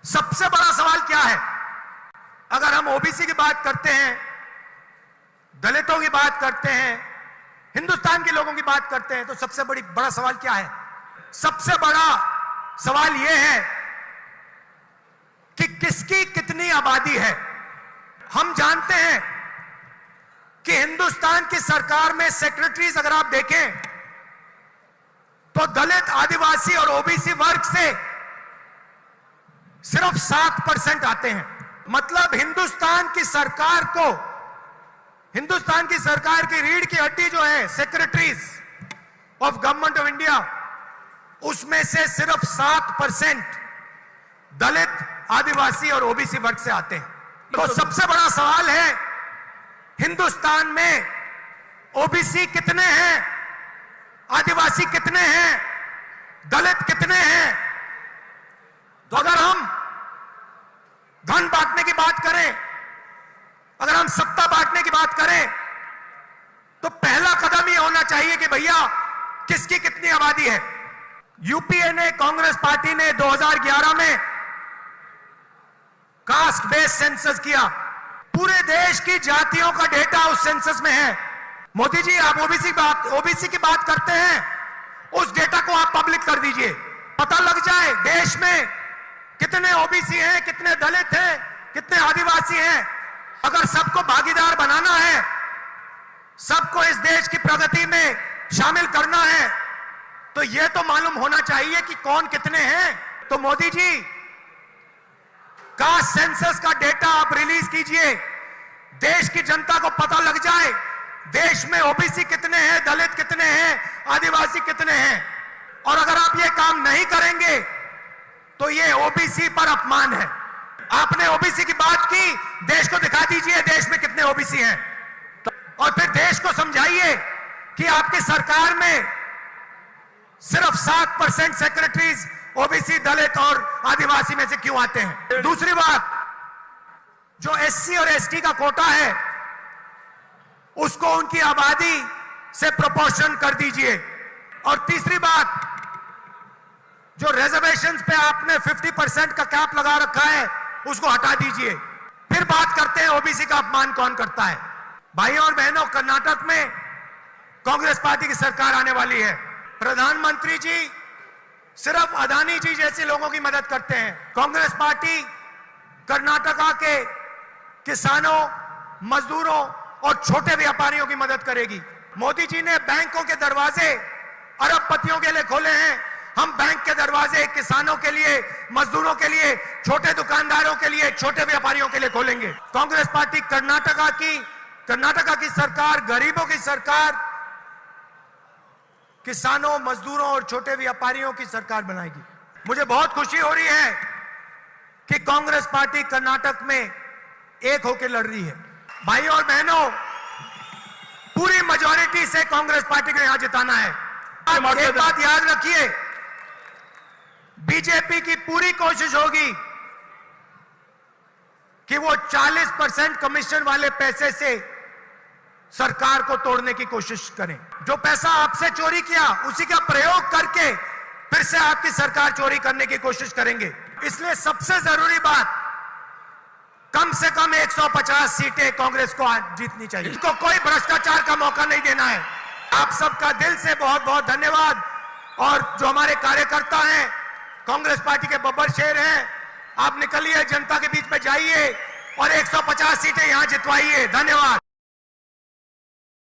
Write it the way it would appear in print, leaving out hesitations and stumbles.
सबसे बड़ा सवाल क्या है? अगर हम ओबीसी की बात करते हैं, दलितों की बात करते हैं, हिंदुस्तान के लोगों की बात करते हैं, तो सबसे बड़ा सवाल क्या है? सबसे बड़ा सवाल यह है कि किसकी कितनी आबादी है। हम जानते हैं कि हिंदुस्तान की सरकार में सेक्रेटरीज अगर आप देखें तो दलित, आदिवासी और ओबीसी वर्ग से सिर्फ 7% आते हैं। मतलब हिंदुस्तान की सरकार की रीढ़ की हड्डी जो है secretaries of government of India, उसमें से सिर्फ 7% दलित, आदिवासी और ओबीसी वर्ग से आते हैं। तो सबसे बड़ा सवाल है हिंदुस्तान में ओबीसी कितने हैं, आदिवासी कितने हैं, दलित कितने हैं। तो अगर हम धन बांटने की बात करें, अगर हम सत्ता बांटने की बात करें, तो पहला कदम ये होना चाहिए कि भैया किसकी कितनी आबादी है। यूपीए ने, कांग्रेस पार्टी ने 2011 में कास्ट बेस्ड सेंसस किया। पूरे देश की जातियों का डेटा उस सेंसस में है। मोदी जी, आप ओबीसी की बात करते हैं, उस डेटा को आप पब्लिक कर दीजिए, पता लग जाए देश में कितने ओबीसी हैं, कितने दलित हैं, कितने आदिवासी हैं। अगर सबको भागीदार बनाना है, सबको इस देश की प्रगति में शामिल करना है, तो यह तो मालूम होना चाहिए कि कौन कितने हैं। तो मोदी जी, कास्ट सेंसस का डेटा आप रिलीज कीजिए, देश की जनता को पता लग जाए देश में ओबीसी कितने हैं, दलित कितने हैं, आदिवासी कितने हैं। और अगर आप ये काम नहीं करेंगे तो ये ओबीसी पर अपमान है। आपने ओबीसी की बात की, देश को दिखा दीजिए देश में कितने ओबीसी हैं, और फिर देश को समझाइए कि आपकी सरकार में सिर्फ 7% सेक्रेटरीज ओबीसी, दलित और आदिवासी में से क्यों आते हैं। दूसरी बात, जो एससी और एसटी का कोटा है उसको उनकी आबादी से प्रोपोर्शन कर दीजिए। और तीसरी बात, जो रिजर्वेशंस पे आपने 50% का कैप लगा रखा है उसको हटा दीजिए। फिर बात करते हैं ओबीसी का अपमान कौन करता है। भाइयों और बहनों, कर्नाटक में कांग्रेस पार्टी की सरकार आने वाली है। प्रधानमंत्री जी सिर्फ अदानी जी जैसे लोगों की मदद करते हैं। कांग्रेस पार्टी कर्नाटका के किसानों, मजदूरों और छोटे व्यापारियों की मदद करेगी। मोदी जी ने बैंकों के दरवाजे अरबपतियों के लिए खोले हैं। हम बैंक के दरवाजे किसानों के लिए, मजदूरों के लिए, छोटे दुकानदारों के लिए, छोटे व्यापारियों के लिए खोलेंगे। कांग्रेस पार्टी कर्नाटका की सरकार, गरीबों की सरकार, किसानों, मजदूरों और छोटे व्यापारियों की सरकार बनाएगी। मुझे बहुत खुशी हो रही है कि कांग्रेस पार्टी कर्नाटक में एक होकर लड़ रही है। भाइयों और बहनों, पूरी मेजॉरिटी से कांग्रेस पार्टी को यहां जिताना है। एक बात याद रखिए, बीजेपी की पूरी कोशिश होगी कि वो 40% कमीशन वाले पैसे से सरकार को तोड़ने की कोशिश करें। जो पैसा आपसे चोरी किया उसी का प्रयोग करके फिर से आपकी सरकार चोरी करने की कोशिश करेंगे। इसलिए सबसे जरूरी बात, कम से कम 150 सीटें कांग्रेस को आज जीतनी चाहिए। इसको कोई भ्रष्टाचार का मौका नहीं देना है। आप सबका दिल से बहुत बहुत धन्यवाद। और जो हमारे कार्यकर्ता हैं, कांग्रेस पार्टी के बब्बर शेर हैं, आप निकलिए, जनता के बीच में जाइए और 150 सीटें यहां जितवाइए। धन्यवाद।